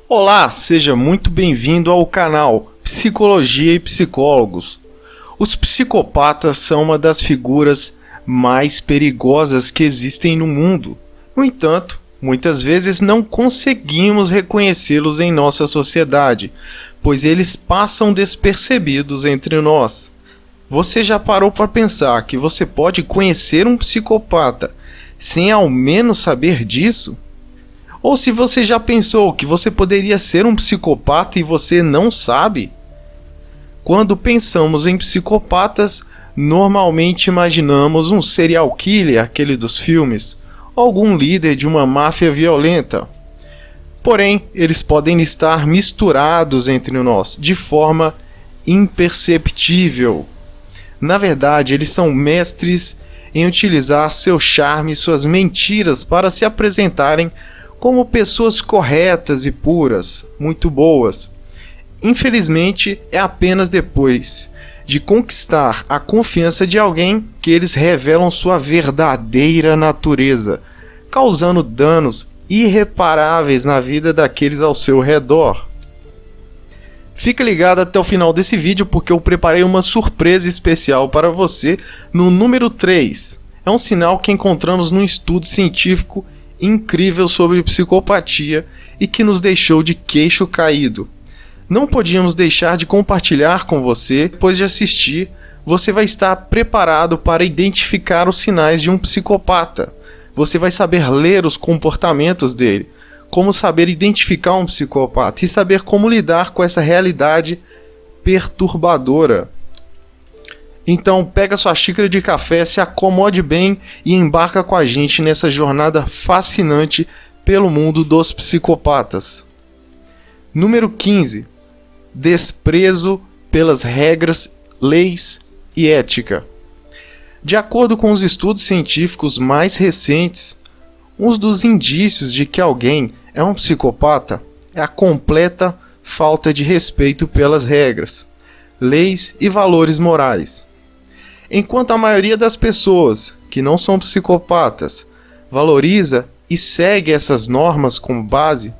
Olá, seja muito bem-vindo ao canal Psicologia e Psicólogos. Os psicopatas são uma das figuras mais perigosas que existem no mundo. No entanto, muitas vezes não conseguimos reconhecê-los em nossa sociedade, pois eles passam despercebidos entre nós. Você já parou para pensar que você pode conhecer um psicopata sem ao menos saber disso? Ou se você já pensou que você poderia ser um psicopata e você não sabe? Quando pensamos em psicopatas, normalmente imaginamos um serial killer, aquele dos filmes, ou algum líder de uma máfia violenta. Porém, eles podem estar misturados entre nós, de forma imperceptível. Na verdade, eles são mestres em utilizar seu charme e suas mentiras para se apresentarem como pessoas corretas e puras, muito boas. Infelizmente, é apenas depois de conquistar a confiança de alguém que eles revelam sua verdadeira natureza, causando danos irreparáveis na vida daqueles ao seu redor. Fica ligado até o final desse vídeo porque eu preparei uma surpresa especial para você no número 3. É um sinal que encontramos num estudo científico incrível sobre psicopatia e que nos deixou de queixo caído. Não podíamos deixar de compartilhar com você. Depois de assistir, você vai estar preparado para identificar os sinais de um psicopata. Você vai saber ler os comportamentos dele, como saber identificar um psicopata e saber como lidar com essa realidade perturbadora. Então pega sua xícara de café, se acomode bem e embarca com a gente nessa jornada fascinante pelo mundo dos psicopatas. Número 15. Desprezo pelas regras, leis e ética. De acordo com os estudos científicos mais recentes, um dos indícios de que alguém é um psicopata é a completa falta de respeito pelas regras, leis e valores morais. Enquanto a maioria das pessoas que não são psicopatas valoriza e segue essas normas como base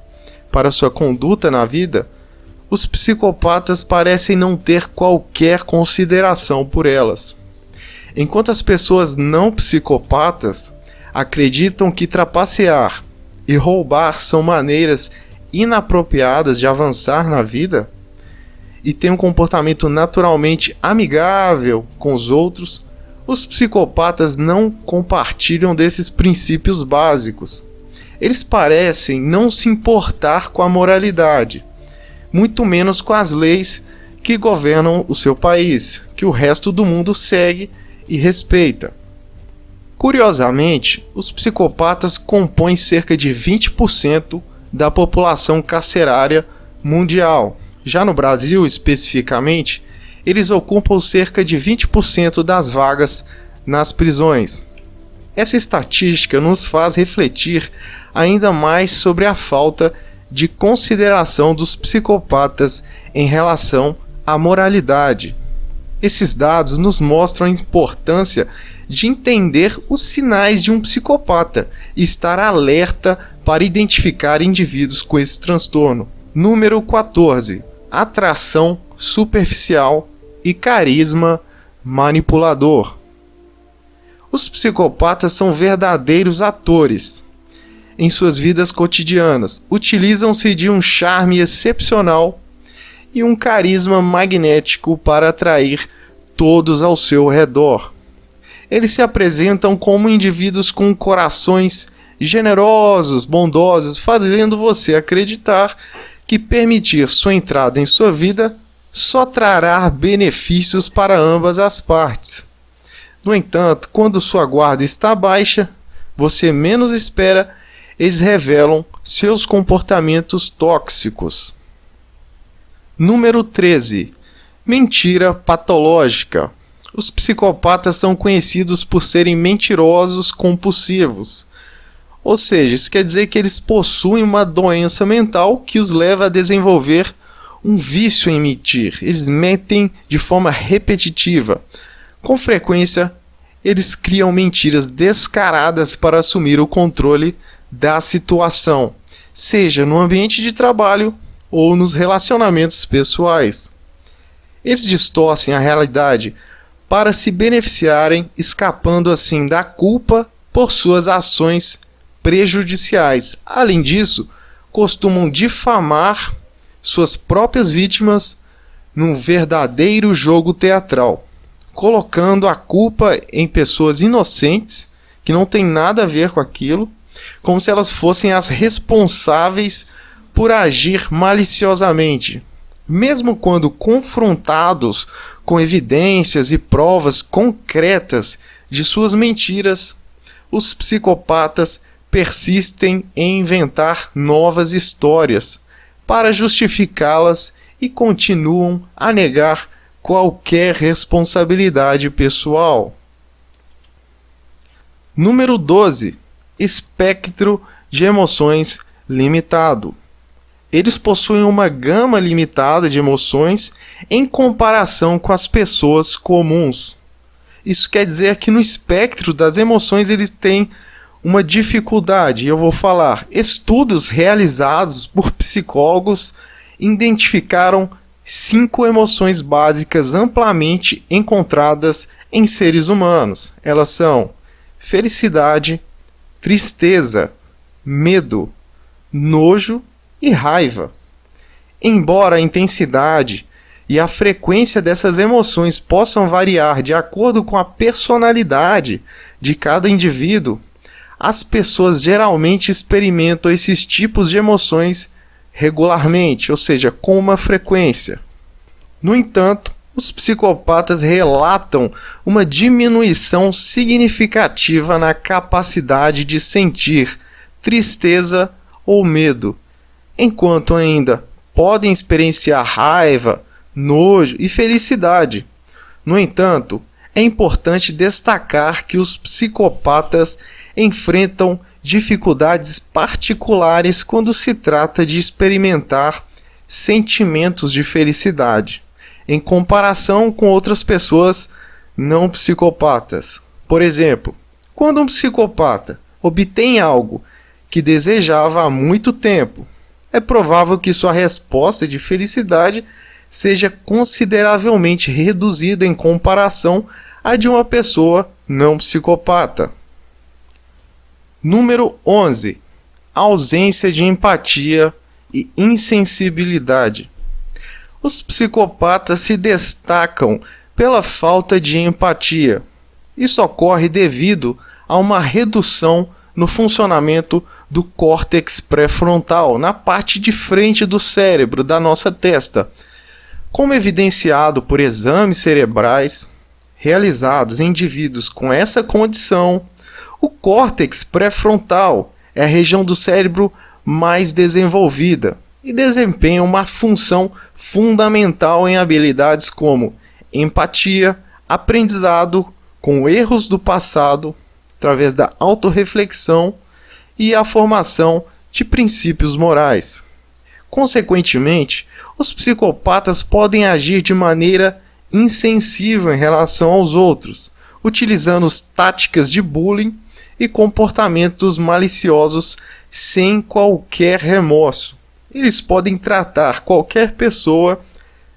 para sua conduta na vida, os psicopatas parecem não ter qualquer consideração por elas. Enquanto as pessoas não psicopatas acreditam que trapacear e roubar são maneiras inapropriadas de avançar na vida, e tem um comportamento naturalmente amigável com os outros, os psicopatas não compartilham desses princípios básicos. Eles parecem não se importar com a moralidade, muito menos com as leis que governam o seu país, que o resto do mundo segue e respeita. Curiosamente, os psicopatas compõem cerca de 20% da população carcerária mundial. Já no Brasil, especificamente, eles ocupam cerca de 20% das vagas nas prisões. Essa estatística nos faz refletir ainda mais sobre a falta de consideração dos psicopatas em relação à moralidade. Esses dados nos mostram a importância de entender os sinais de um psicopata e estar alerta para identificar indivíduos com esse transtorno. Número 14. Atração superficial e carisma manipulador. Os psicopatas são verdadeiros atores. Em suas vidas cotidianas, utilizam-se de um charme excepcional e um carisma magnético para atrair todos ao seu redor. Eles se apresentam como indivíduos com corações generosos, bondosos, fazendo você acreditar que permitir sua entrada em sua vida só trará benefícios para ambas as partes. No entanto, quando sua guarda está baixa, você menos espera, eles revelam seus comportamentos tóxicos. Número 13. Mentira patológica. Os psicopatas são conhecidos por serem mentirosos compulsivos. Ou seja, isso quer dizer que eles possuem uma doença mental que os leva a desenvolver um vício em mentir. Eles mentem de forma repetitiva. Com frequência, eles criam mentiras descaradas para assumir o controle da situação, seja no ambiente de trabalho ou nos relacionamentos pessoais. Eles distorcem a realidade para se beneficiarem, escapando assim da culpa por suas ações prejudiciais. Além disso, costumam difamar suas próprias vítimas num verdadeiro jogo teatral, colocando a culpa em pessoas inocentes que não têm nada a ver com aquilo, como se elas fossem as responsáveis por agir maliciosamente. Mesmo quando confrontados com evidências e provas concretas de suas mentiras, os psicopatas persistem em inventar novas histórias para justificá-las e continuam a negar qualquer responsabilidade pessoal. Número 12. Espectro de emoções limitado. Eles possuem uma gama limitada de emoções em comparação com as pessoas comuns. Isso quer dizer que no espectro das emoções eles têm uma dificuldade. Eu vou falar. Estudos realizados por psicólogos identificaram 5 emoções básicas amplamente encontradas em seres humanos. Elas são felicidade, tristeza, medo, nojo e raiva. Embora a intensidade e a frequência dessas emoções possam variar de acordo com a personalidade de cada indivíduo, as pessoas geralmente experimentam esses tipos de emoções regularmente, ou seja, com uma frequência. No entanto, os psicopatas relatam uma diminuição significativa na capacidade de sentir tristeza ou medo, enquanto ainda podem experienciar raiva, nojo e felicidade. No entanto, é importante destacar que os psicopatas enfrentam dificuldades particulares quando se trata de experimentar sentimentos de felicidade, em comparação com outras pessoas não psicopatas. Por exemplo, quando um psicopata obtém algo que desejava há muito tempo, é provável que sua resposta de felicidade seja consideravelmente reduzida em comparação à de uma pessoa não psicopata. Número 11. Ausência de empatia e insensibilidade. Os psicopatas se destacam pela falta de empatia. Isso ocorre devido a uma redução no funcionamento do córtex pré-frontal, na parte de frente do cérebro da nossa testa. Como evidenciado por exames cerebrais realizados em indivíduos com essa condição, o córtex pré-frontal é a região do cérebro mais desenvolvida e desempenha uma função fundamental em habilidades como empatia, aprendizado com erros do passado, através da autorreflexão e a formação de princípios morais. Consequentemente, os psicopatas podem agir de maneira insensível em relação aos outros, utilizando táticas de bullying e comportamentos maliciosos sem qualquer remorso. Eles podem tratar qualquer pessoa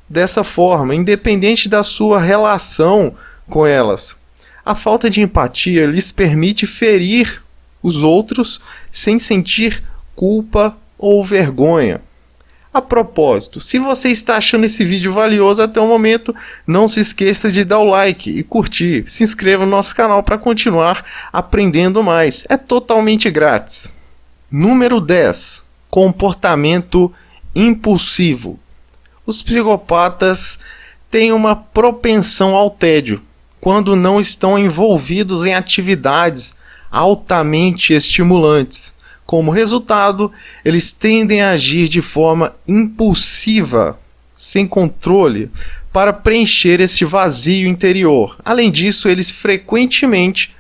dessa forma, independente da sua relação com elas. A falta de empatia lhes permite ferir os outros sem sentir culpa ou vergonha. A propósito, se você está achando esse vídeo valioso até o momento, não se esqueça de dar o like e curtir. Se inscreva no nosso canal para continuar aprendendo mais. É totalmente grátis. Número 10. Comportamento impulsivo. Os psicopatas têm uma propensão ao tédio quando não estão envolvidos em atividades altamente estimulantes. Como resultado, eles tendem a agir de forma impulsiva, sem controle, para preencher este vazio interior. Além disso, eles frequentemente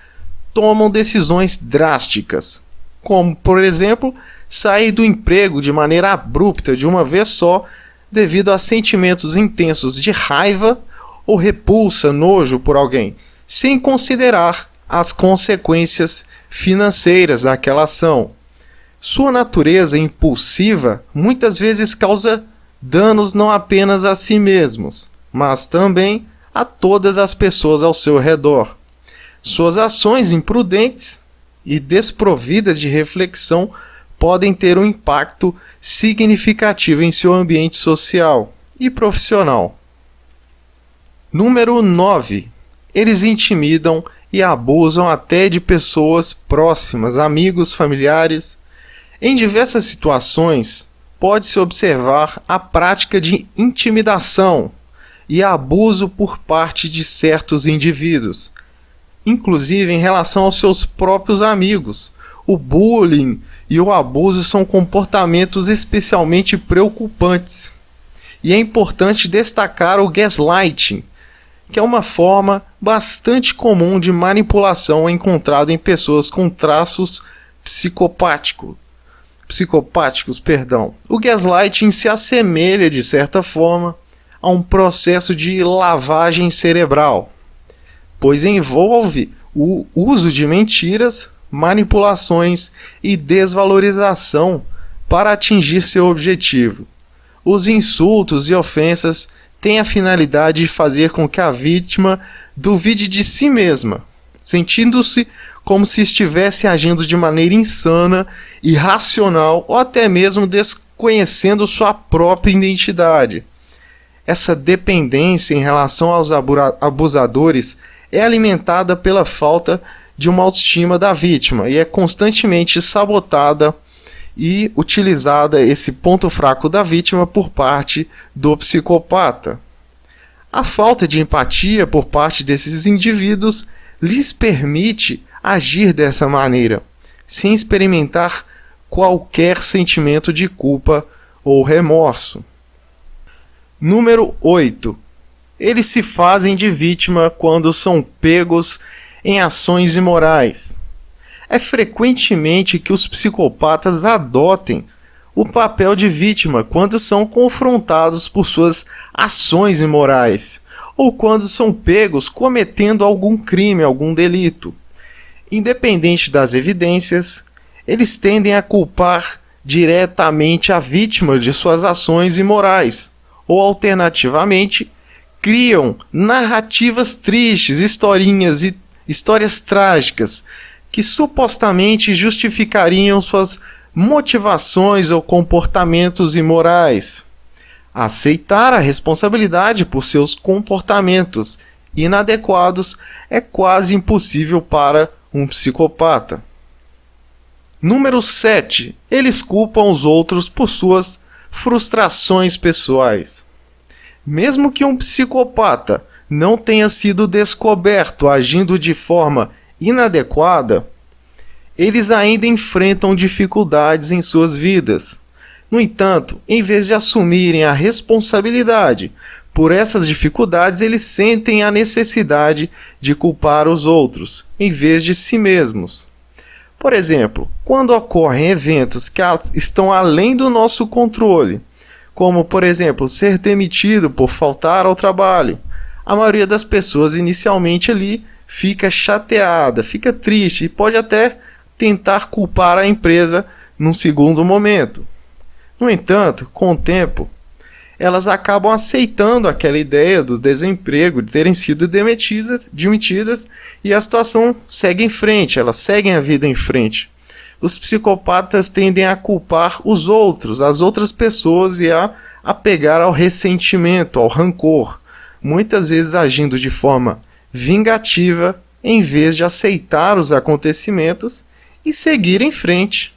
tomam decisões drásticas, como, por exemplo, sair do emprego de maneira abrupta de uma vez só, devido a sentimentos intensos de raiva ou repulsa, nojo por alguém, sem considerar as consequências financeiras daquela ação. Sua natureza impulsiva muitas vezes causa danos não apenas a si mesmos, mas também a todas as pessoas ao seu redor. Suas ações imprudentes e desprovidas de reflexão podem ter um impacto significativo em seu ambiente social e profissional. Número 9. Eles intimidam e abusam até de pessoas próximas, amigos, familiares. Em diversas situações, pode-se observar a prática de intimidação e abuso por parte de certos indivíduos, inclusive em relação aos seus próprios amigos. O bullying e o abuso são comportamentos especialmente preocupantes. E é importante destacar o gaslighting, que é uma forma bastante comum de manipulação encontrada em pessoas com traços psicopáticos. O gaslighting se assemelha, de certa forma, a um processo de lavagem cerebral, pois envolve o uso de mentiras, manipulações e desvalorização para atingir seu objetivo. Os insultos e ofensas têm a finalidade de fazer com que a vítima duvide de si mesma, sentindo-se como se estivesse agindo de maneira insana, irracional ou até mesmo desconhecendo sua própria identidade. Essa dependência em relação aos abusadores é alimentada pela falta de uma autoestima da vítima e é constantemente sabotada e utilizada esse ponto fraco da vítima por parte do psicopata. A falta de empatia por parte desses indivíduos lhes permite agir dessa maneira, sem experimentar qualquer sentimento de culpa ou remorso. Número 8. Eles se fazem de vítima quando são pegos em ações imorais. É frequentemente que os psicopatas adotem o papel de vítima quando são confrontados por suas ações imorais, ou quando são pegos cometendo algum crime, algum delito. Independente das evidências, eles tendem a culpar diretamente a vítima de suas ações imorais, ou alternativamente, criam narrativas tristes, histórias trágicas, que supostamente justificariam suas motivações ou comportamentos imorais. Aceitar a responsabilidade por seus comportamentos inadequados é quase impossível para um psicopata. Número 7. Eles culpam os outros por suas frustrações pessoais. Mesmo que um psicopata não tenha sido descoberto agindo de forma inadequada, eles ainda enfrentam dificuldades em suas vidas. No entanto, em vez de assumirem a responsabilidade por essas dificuldades, eles sentem a necessidade de culpar os outros, em vez de si mesmos. Por exemplo, quando ocorrem eventos que estão além do nosso controle, como, por exemplo, ser demitido por faltar ao trabalho, a maioria das pessoas inicialmente ali fica chateada, fica triste e pode até tentar culpar a empresa num segundo momento. No entanto, com o tempo, elas acabam aceitando aquela ideia do desemprego, de terem sido demitidas, e a situação segue em frente, elas seguem a vida em frente. Os psicopatas tendem a culpar os outros, as outras pessoas e a apegar ao ressentimento, ao rancor, muitas vezes agindo de forma vingativa em vez de aceitar os acontecimentos e seguir em frente.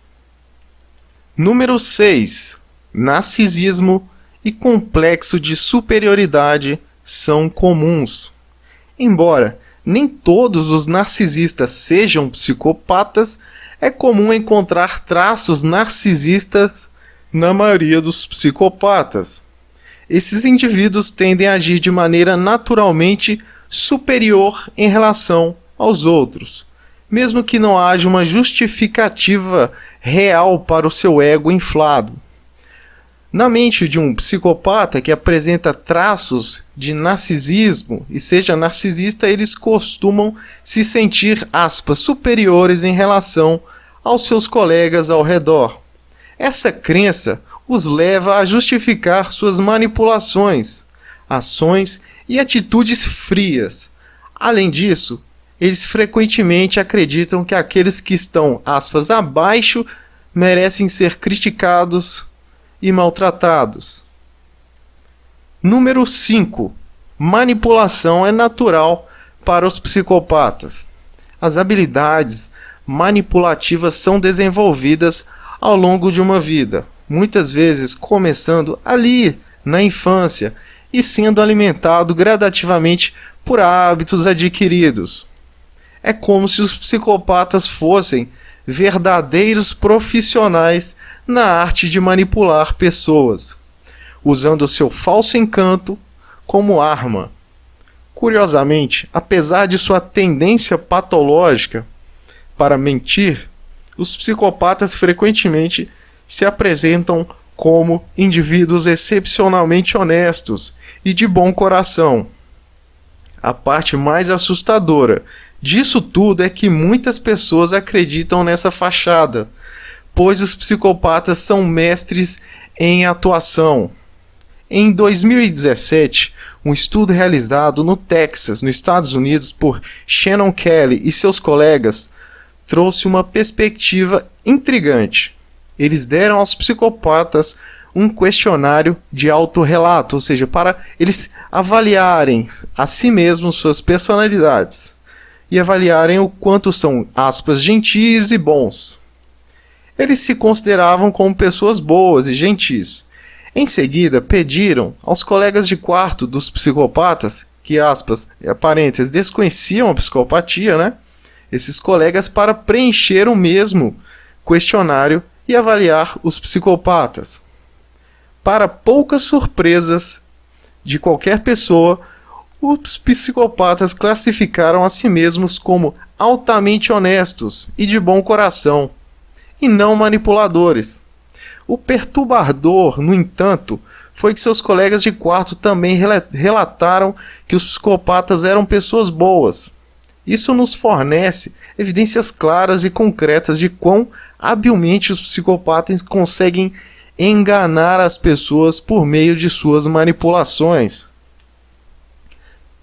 Número 6. Narcisismo e complexo de superioridade são comuns. Embora nem todos os narcisistas sejam psicopatas, é comum encontrar traços narcisistas na maioria dos psicopatas. Esses indivíduos tendem a agir de maneira naturalmente superior em relação aos outros, mesmo que não haja uma justificativa real para o seu ego inflado. Na mente de um psicopata que apresenta traços de narcisismo e seja narcisista, eles costumam se sentir, aspas, superiores em relação aos seus colegas ao redor. Essa crença os leva a justificar suas manipulações, ações e atitudes frias. Além disso, eles frequentemente acreditam que aqueles que estão, aspas, abaixo merecem ser criticados e maltratados. Número 5. Manipulação é natural para os psicopatas. As habilidades manipulativas são desenvolvidas ao longo de uma vida, muitas vezes começando ali, na infância, e sendo alimentado gradativamente por hábitos adquiridos. É como se os psicopatas fossem verdadeiros profissionais na arte de manipular pessoas, usando seu falso encanto como arma. Curiosamente, apesar de sua tendência patológica para mentir, os psicopatas frequentemente se apresentam como indivíduos excepcionalmente honestos e de bom coração. A parte mais assustadora disso tudo é que muitas pessoas acreditam nessa fachada, pois os psicopatas são mestres em atuação. Em 2017, um estudo realizado no Texas, nos Estados Unidos, por Shannon Kelly e seus colegas, trouxe uma perspectiva intrigante. Eles deram aos psicopatas um questionário de autorrelato, ou seja, para eles avaliarem a si mesmos suas personalidades e avaliarem o quanto são, aspas, gentis e bons. Eles se consideravam como pessoas boas e gentis. Em seguida, pediram aos colegas de quarto dos psicopatas, que, aspas, parênteses, desconheciam a psicopatia, né? Esses colegas para preencher o mesmo questionário e avaliar os psicopatas. Para poucas surpresas de qualquer pessoa, os psicopatas classificaram a si mesmos como altamente honestos e de bom coração, e não manipuladores. O perturbador, no entanto, foi que seus colegas de quarto também relataram que os psicopatas eram pessoas boas. Isso nos fornece evidências claras e concretas de quão habilmente os psicopatas conseguem enganar as pessoas por meio de suas manipulações.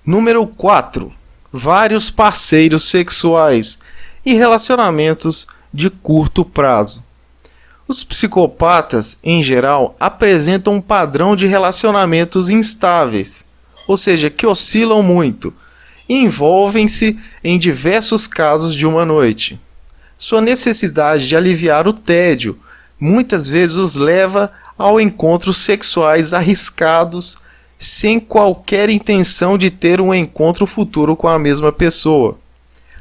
Número 4. Vários parceiros sexuais e relacionamentos de curto prazo. Os psicopatas, em geral, apresentam um padrão de relacionamentos instáveis, ou seja, que oscilam muito, e envolvem-se em diversos casos de uma noite. Sua necessidade de aliviar o tédio muitas vezes os leva ao encontros sexuais arriscados, sem qualquer intenção de ter um encontro futuro com a mesma pessoa.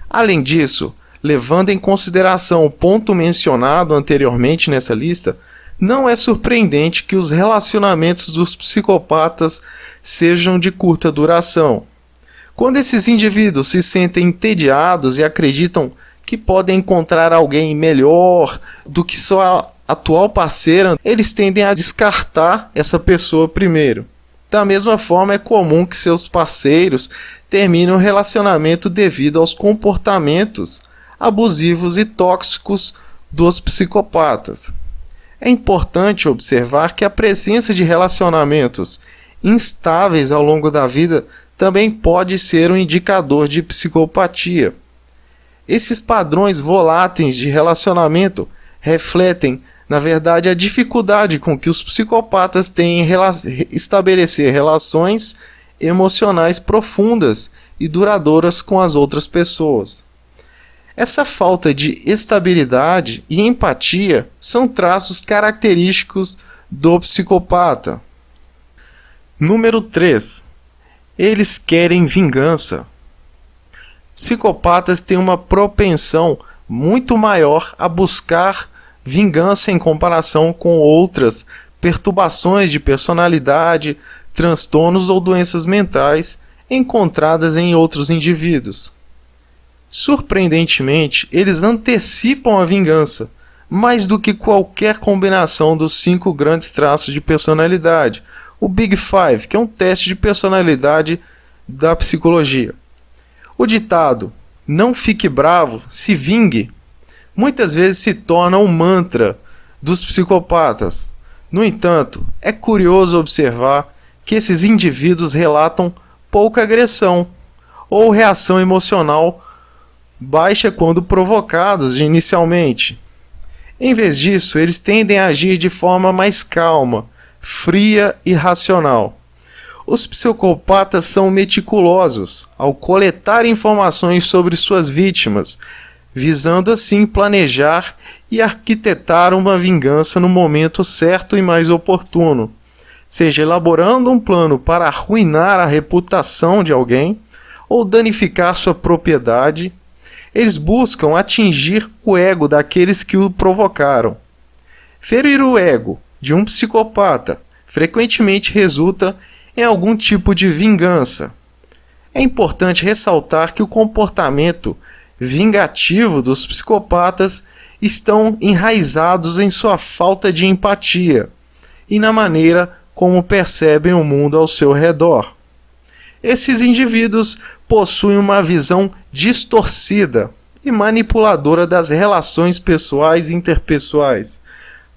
Além disso, levando em consideração o ponto mencionado anteriormente nessa lista, não é surpreendente que os relacionamentos dos psicopatas sejam de curta duração. Quando esses indivíduos se sentem entediados e acreditam que podem encontrar alguém melhor do que sua atual parceira, eles tendem a descartar essa pessoa primeiro. Da mesma forma, é comum que seus parceiros terminem o relacionamento devido aos comportamentos abusivos e tóxicos dos psicopatas. É importante observar que a presença de relacionamentos instáveis ao longo da vida também pode ser um indicador de psicopatia. Esses padrões voláteis de relacionamento refletem, na verdade, a dificuldade com que os psicopatas têm em estabelecer relações emocionais profundas e duradouras com as outras pessoas. Essa falta de estabilidade e empatia são traços característicos do psicopata. Número 3. Eles querem vingança. Psicopatas têm uma propensão muito maior a buscar vingança em comparação com outras perturbações de personalidade, transtornos ou doenças mentais encontradas em outros indivíduos. Surpreendentemente, eles antecipam a vingança, mais do que qualquer combinação dos 5 grandes traços de personalidade, o Big Five, que é um teste de personalidade da psicologia. O ditado "não fique bravo, se vingue" muitas vezes se torna um mantra dos psicopatas. No entanto, é curioso observar que esses indivíduos relatam pouca agressão ou reação emocional baixa quando provocados inicialmente. Em vez disso, eles tendem a agir de forma mais calma, fria e racional. Os psicopatas são meticulosos ao coletar informações sobre suas vítimas, visando assim planejar e arquitetar uma vingança no momento certo e mais oportuno, seja elaborando um plano para arruinar a reputação de alguém ou danificar sua propriedade. Eles buscam atingir o ego daqueles que o provocaram. Ferir o ego de um psicopata frequentemente resulta em algum tipo de vingança. É importante ressaltar que o comportamento vingativo dos psicopatas estão enraizados em sua falta de empatia e na maneira como percebem o mundo ao seu redor. Esses indivíduos possuem uma visão distorcida e manipuladora das relações pessoais e interpessoais,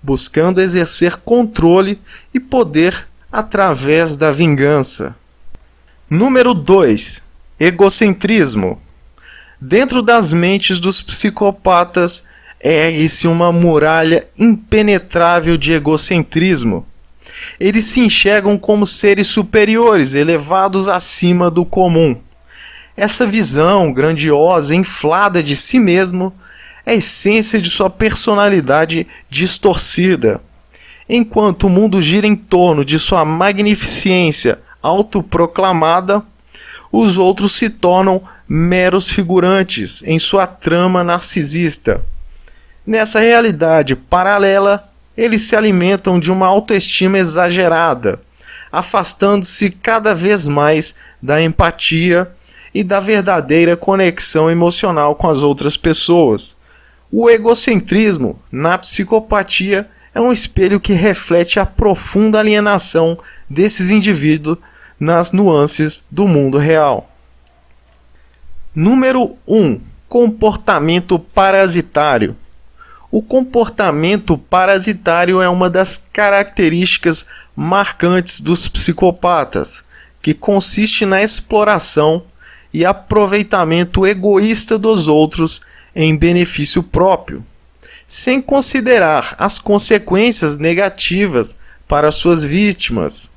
buscando exercer controle e poder através da vingança. Número 2. Egocentrismo. Dentro das mentes dos psicopatas ergue-se uma muralha impenetrável de egocentrismo. Eles se enxergam como seres superiores, elevados acima do comum. Essa visão grandiosa, inflada de si mesmo, é a essência de sua personalidade distorcida. Enquanto o mundo gira em torno de sua magnificência autoproclamada, os outros se tornam meros figurantes em sua trama narcisista. Nessa realidade paralela, eles se alimentam de uma autoestima exagerada, afastando-se cada vez mais da empatia e da verdadeira conexão emocional com as outras pessoas. O egocentrismo, na psicopatia, é um espelho que reflete a profunda alienação desses indivíduos nas nuances do mundo real. Número 1. Comportamento parasitário. O comportamento parasitário é uma das características marcantes dos psicopatas, que consiste na exploração e aproveitamento egoísta dos outros em benefício próprio, sem considerar as consequências negativas para suas vítimas.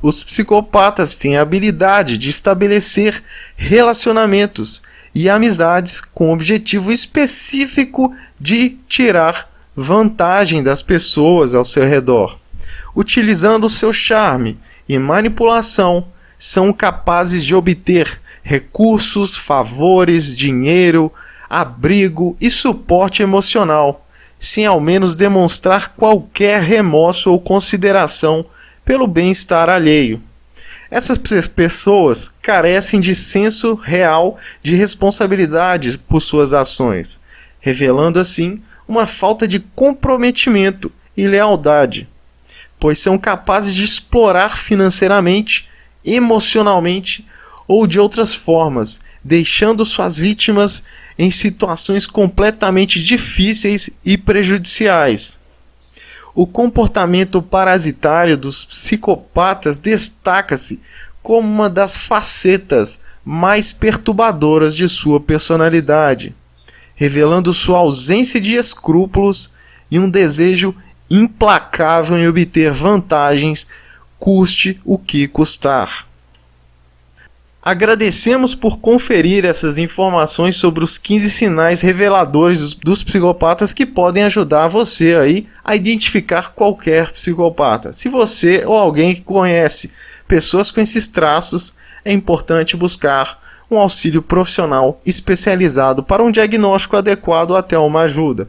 Os psicopatas têm a habilidade de estabelecer relacionamentos e amizades com o objetivo específico de tirar vantagem das pessoas ao seu redor. Utilizando o seu charme e manipulação, são capazes de obter recursos, favores, dinheiro, abrigo e suporte emocional, sem ao menos demonstrar qualquer remorso ou consideração pelo bem-estar alheio. Essas pessoas carecem de senso real de responsabilidade por suas ações, revelando assim uma falta de comprometimento e lealdade, pois são capazes de explorar financeiramente, emocionalmente ou de outras formas, deixando suas vítimas em situações completamente difíceis e prejudiciais. O comportamento parasitário dos psicopatas destaca-se como uma das facetas mais perturbadoras de sua personalidade, revelando sua ausência de escrúpulos e um desejo implacável em obter vantagens, custe o que custar. Agradecemos por conferir essas informações sobre os 15 sinais reveladores dos psicopatas que podem ajudar você aí a identificar qualquer psicopata. Se você ou alguém que conhece pessoas com esses traços, é importante buscar um auxílio profissional especializado para um diagnóstico adequado ou até uma ajuda.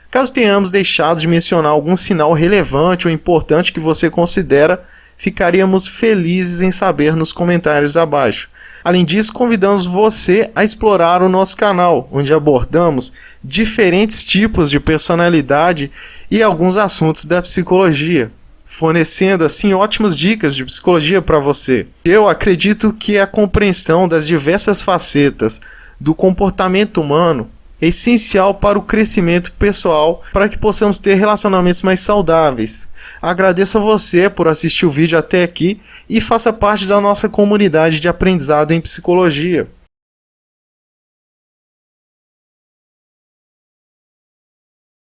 Caso tenhamos deixado de mencionar algum sinal relevante ou importante que você considera, ficaríamos felizes em saber nos comentários abaixo. Além disso, convidamos você a explorar o nosso canal, onde abordamos diferentes tipos de personalidade e alguns assuntos da psicologia, fornecendo assim ótimas dicas de psicologia para você. Eu acredito que a compreensão das diversas facetas do comportamento humano é essencial para o crescimento pessoal, para que possamos ter relacionamentos mais saudáveis. Agradeço a você por assistir o vídeo até aqui e faça parte da nossa comunidade de aprendizado em psicologia.